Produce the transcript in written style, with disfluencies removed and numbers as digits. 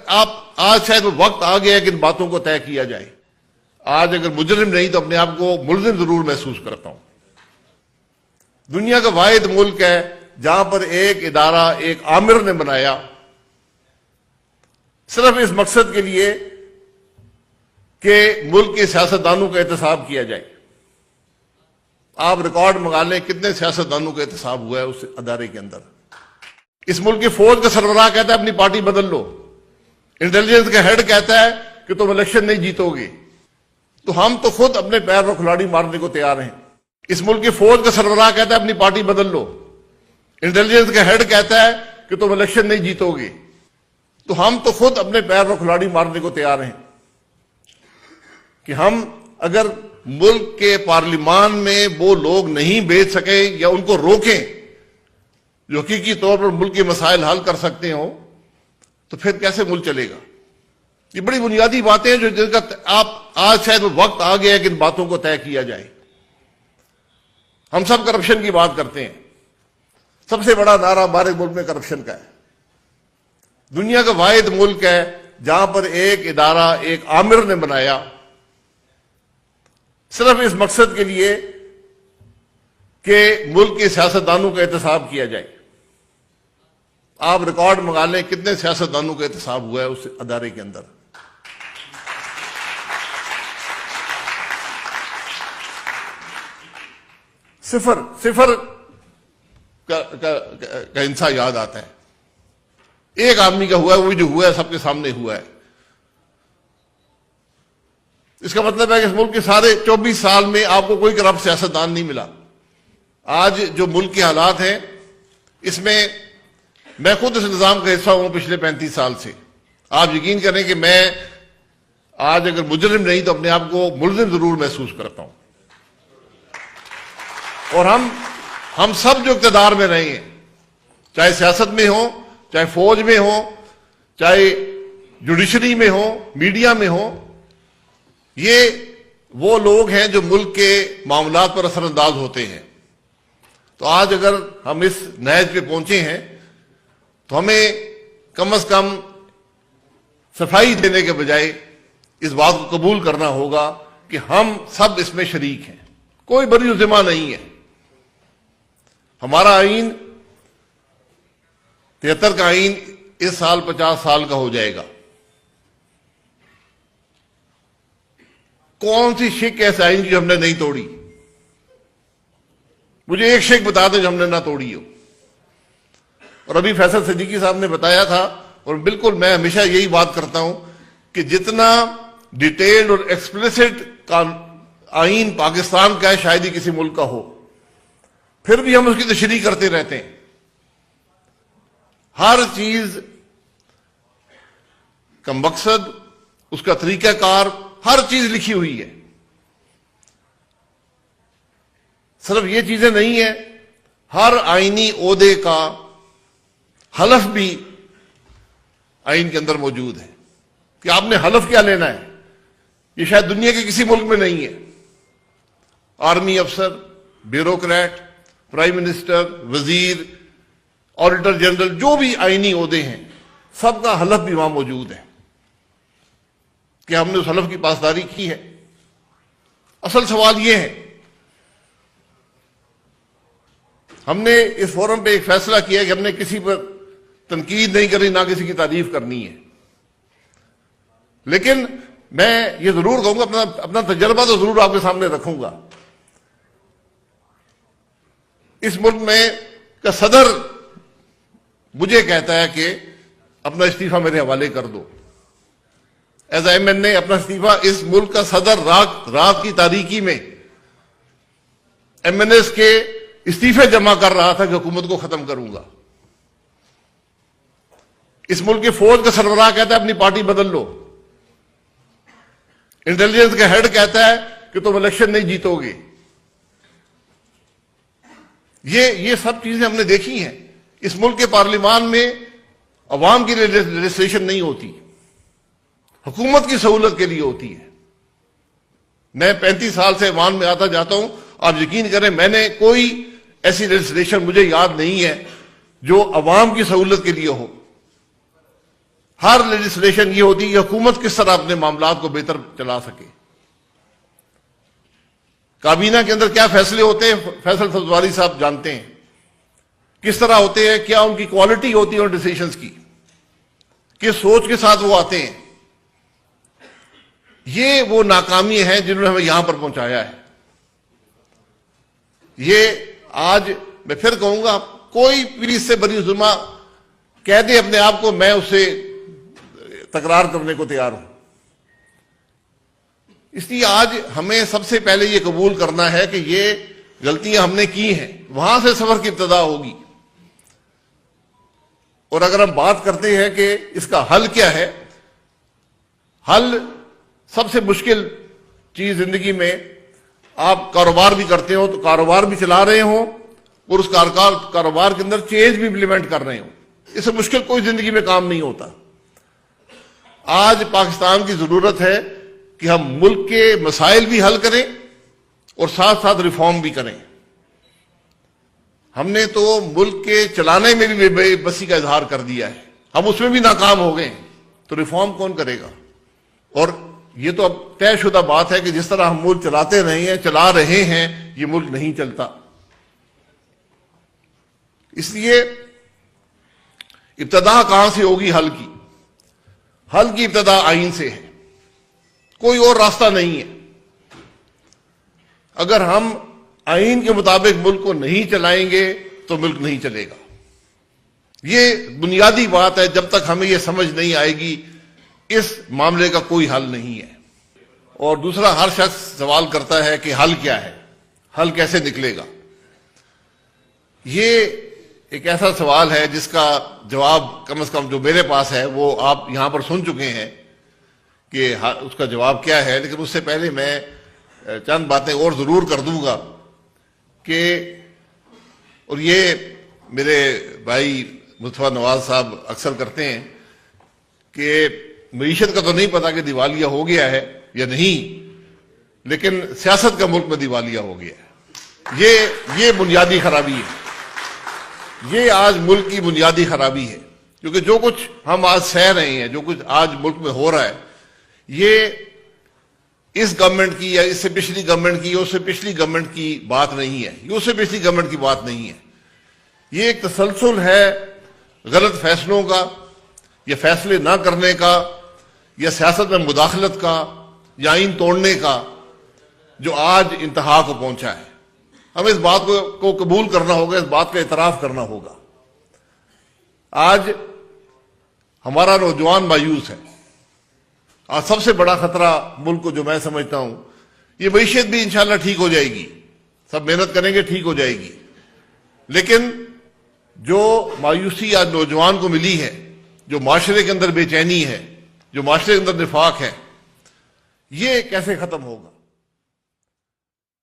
آج شاید وہ وقت آ گیا ہے کہ ان باتوں کو طے کیا جائے. آج اگر مجرم نہیں تو اپنے آپ کو ملزم ضرور محسوس کرتا ہوں. دنیا کا واحد ملک ہے جہاں پر ایک ادارہ ایک آمر نے بنایا صرف اس مقصد کے لیے کہ ملک کے سیاستدانوں کا احتساب کیا جائے. آپ ریکارڈ منگا لیں کتنے سیاستدانوں کا احتساب ہوا ہے اس ادارے کے اندر. اس ملک کی فوج کا سربراہ کہتا ہے اپنی پارٹی بدل لو. انٹیلیجنس کا ہیڈ کہتا ہے کہ تم الیکشن نہیں جیتو گے. تو ہم تو خود اپنے پیر پر کھلاڑی مارنے کو تیار ہیں. اس ملک کی فوج کا سربراہ کہتا ہے اپنی پارٹی بدل لو. انٹیلیجنس کا ہیڈ کہتا ہے کہ تم الیکشن نہیں جیتو گے. تو ہم تو خود اپنے پیر پر کھلاڑی مارنے کو تیار ہیں کہ ہم اگر ملک کے پارلیمان میں وہ لوگ نہیں بھیج سکیں یا ان کو روکیں جو حقیقی طور پر ملک کے مسائل حل کر سکتے ہوں تو پھر کیسے ملک چلے گا. یہ بڑی بنیادی باتیں ہیں جو جن کا آج شاید وہ وقت آ گیا ہے کہ ان باتوں کو طے کیا جائے. ہم سب کرپشن کی بات کرتے ہیں. سب سے بڑا نعرہ ہمارے ملک میں کرپشن کا ہے. دنیا کا واحد ملک ہے جہاں پر ایک ادارہ ایک آمر نے بنایا صرف اس مقصد کے لیے کہ ملک کے سیاستدانوں کا احتساب کیا جائے. آپ ریکارڈ منگا لیں کتنے سیاستدانوں کا احتساب ہوا ہے اس ادارے کے اندر. صفر کا انسا یاد آتا ہے. ایک آدمی کا ہوا ہے وہ جو ہوا ہے سب کے سامنے ہوا ہے. اس کا مطلب ہے کہ اس ملک کے سارے 24 سال میں آپ کو کوئی کرپٹ سیاستدان نہیں ملا. آج جو ملک کے حالات ہیں اس میں میں خود اس نظام کا حصہ ہوں پچھلے 35 سال سے. آپ یقین کریں کہ میں آج اگر مجرم نہیں تو اپنے آپ کو ملزم ضرور محسوس کرتا ہوں. اور ہم سب جو اقتدار میں رہے ہیں چاہے سیاست میں ہوں چاہے فوج میں ہوں چاہے جوڈیشری میں ہوں میڈیا میں ہوں یہ وہ لوگ ہیں جو ملک کے معاملات پر اثر انداز ہوتے ہیں. تو آج اگر ہم اس نہج پہ پہنچے ہیں تو ہمیں کم از کم صفائی دینے کے بجائے اس بات کو قبول کرنا ہوگا کہ ہم سب اس میں شریک ہیں. کوئی بری ذمہ نہیں ہے. ہمارا آئین 73 کا آئین اس سال 50 سال کا ہو جائے گا. کون سی شک ہے اس آئین کی جو ہم نے نہیں توڑی؟ مجھے ایک شک بتا دیں جو ہم نے نہ توڑی ہو. اور ابھی فیصل صدیقی صاحب نے بتایا تھا اور بالکل میں ہمیشہ یہی بات کرتا ہوں کہ جتنا ڈیٹیلڈ اور ایکسپلیسٹ آئین پاکستان کا ہے شاید ہی کسی ملک کا ہو. پھر بھی ہم اس کی تشریح کرتے رہتے ہیں. ہر چیز کا مقصد اس کا طریقہ کار ہر چیز لکھی ہوئی ہے. صرف یہ چیزیں نہیں ہیں ہر آئینی عہدے کا حلف بھی آئین کے اندر موجود ہے کہ آپ نے حلف کیا لینا ہے. یہ شاید دنیا کے کسی ملک میں نہیں ہے. آرمی افسر بیوروکریٹ پرائم منسٹر وزیر آڈیٹر جنرل جو بھی آئینی عہدے ہیں سب کا حلف بھی وہاں موجود ہے کہ ہم نے اس حلف کی پاسداری کی ہے. اصل سوال یہ ہے ہم نے اس فورم پہ ایک فیصلہ کیا کہ ہم نے کسی پر تنقید نہیں کرنی نہ کسی کی تعریف کرنی ہے. لیکن میں یہ ضرور کہوں گا اپنا تجربہ تو ضرور آپ کے سامنے رکھوں گا. اس ملک میں کا صدر مجھے کہتا ہے کہ اپنا استعفیٰ میرے حوالے کر دو. ایز اے ایم این اے اپنا استعفیٰ اس ملک کا صدر رات کی تاریکی میں ایم این ایس کے استعفے جمع کر رہا تھا کہ حکومت کو ختم کروں گا. اس ملک کی فوج کا سربراہ کہتا ہے اپنی پارٹی بدل لو. انٹیلیجنس کا ہیڈ کہتا ہے کہ تم الیکشن نہیں جیتو گے. یہ سب چیزیں ہم نے دیکھی ہیں. اس ملک کے پارلیمان میں عوام کی رجسٹریشن نہیں ہوتی, حکومت کی سہولت کے لیے ہوتی ہے. میں 35 سال سے ایوان میں آتا جاتا ہوں, آپ یقین کریں میں نے کوئی ایسی رجسٹریشن مجھے یاد نہیں ہے جو عوام کی سہولت کے لیے ہو. ہر لیجسلیشن یہ ہوتی ہے کہ حکومت کس طرح اپنے معاملات کو بہتر چلا سکے. کابینہ کے اندر کیا فیصلے ہوتے ہیں فیصل سبزواری صاحب جانتے ہیں. کس طرح ہوتے ہیں, کیا ان کی کوالٹی ہوتی ہے ان ڈیسیشنز کی, کس سوچ کے ساتھ وہ آتے ہیں. یہ وہ ناکامی ہیں جنہوں نے ہمیں یہاں پر پہنچایا ہے. یہ آج میں پھر کہوں گا, کوئی بھی اس سے بری ظلمہ کہہ دے اپنے آپ کو, میں اس سے تکرار کرنے کو تیار ہوں. اس لیے آج ہمیں سب سے پہلے یہ قبول کرنا ہے کہ یہ غلطیاں ہم نے کی ہیں, وہاں سے سفر کی ابتدا ہوگی. اور اگر ہم بات کرتے ہیں کہ اس کا حل کیا ہے, حل سب سے مشکل چیز زندگی میں, آپ کاروبار بھی کرتے ہو تو کاروبار بھی چلا رہے ہوں اور اس کاروبار کے اندر چینج بھی امپلیمنٹ کر رہے ہوں. اس سے مشکل کوئی زندگی میں کام نہیں ہوتا. آج پاکستان کی ضرورت ہے کہ ہم ملک کے مسائل بھی حل کریں اور ساتھ ساتھ ریفارم بھی کریں. ہم نے تو ملک کے چلانے میں بھی بے بسی کا اظہار کر دیا ہے, ہم اس میں بھی ناکام ہو گئے, تو ریفارم کون کرے گا؟ اور یہ تو اب طے شدہ بات ہے کہ جس طرح ہم ملک چلا رہے ہیں یہ ملک نہیں چلتا. اس لیے ابتدا کہاں سے ہوگی حل کی؟ حل کی ابتدا آئین سے ہے, کوئی اور راستہ نہیں ہے. اگر ہم آئین کے مطابق ملک کو نہیں چلائیں گے تو ملک نہیں چلے گا. یہ بنیادی بات ہے, جب تک ہمیں یہ سمجھ نہیں آئے گی اس معاملے کا کوئی حل نہیں ہے. اور دوسرا, ہر شخص سوال کرتا ہے کہ حل کیا ہے, حل کیسے نکلے گا. یہ ایک ایسا سوال ہے جس کا جواب کم از کم جو میرے پاس ہے وہ آپ یہاں پر سن چکے ہیں کہ اس کا جواب کیا ہے. لیکن اس سے پہلے میں چند باتیں اور ضرور کر دوں گا کہ, اور یہ میرے بھائی مصطفیٰ نواز صاحب اکثر کرتے ہیں کہ معیشت کا تو نہیں پتا کہ دیوالیہ ہو گیا ہے یا نہیں, لیکن سیاست کا ملک میں دیوالیہ ہو گیا ہے. یہ بنیادی خرابی ہے, یہ آج ملک کی بنیادی خرابی ہے. کیونکہ جو کچھ ہم آج سہ رہے ہیں, جو کچھ آج ملک میں ہو رہا ہے, یہ اس گورنمنٹ کی یا اس سے پچھلی گورنمنٹ کی یا اس سے پچھلی گورنمنٹ کی بات نہیں ہے, یہ اس سے پچھلی گورنمنٹ کی بات نہیں ہے. یہ ایک تسلسل ہے غلط فیصلوں کا, یا فیصلے نہ کرنے کا, یا سیاست میں مداخلت کا, یا آئین توڑنے کا, جو آج انتہا کو پہنچا ہے. ہمیں اس بات کو قبول کرنا ہوگا, اس بات کا اعتراف کرنا ہوگا. آج ہمارا نوجوان مایوس ہے. آج سب سے بڑا خطرہ ملک کو جو میں سمجھتا ہوں, یہ معیشت بھی انشاءاللہ ٹھیک ہو جائے گی, سب محنت کریں گے ٹھیک ہو جائے گی. لیکن جو مایوسی آج نوجوان کو ملی ہے, جو معاشرے کے اندر بے چینی ہے, جو معاشرے کے اندر نفاق ہے, یہ کیسے ختم ہوگا؟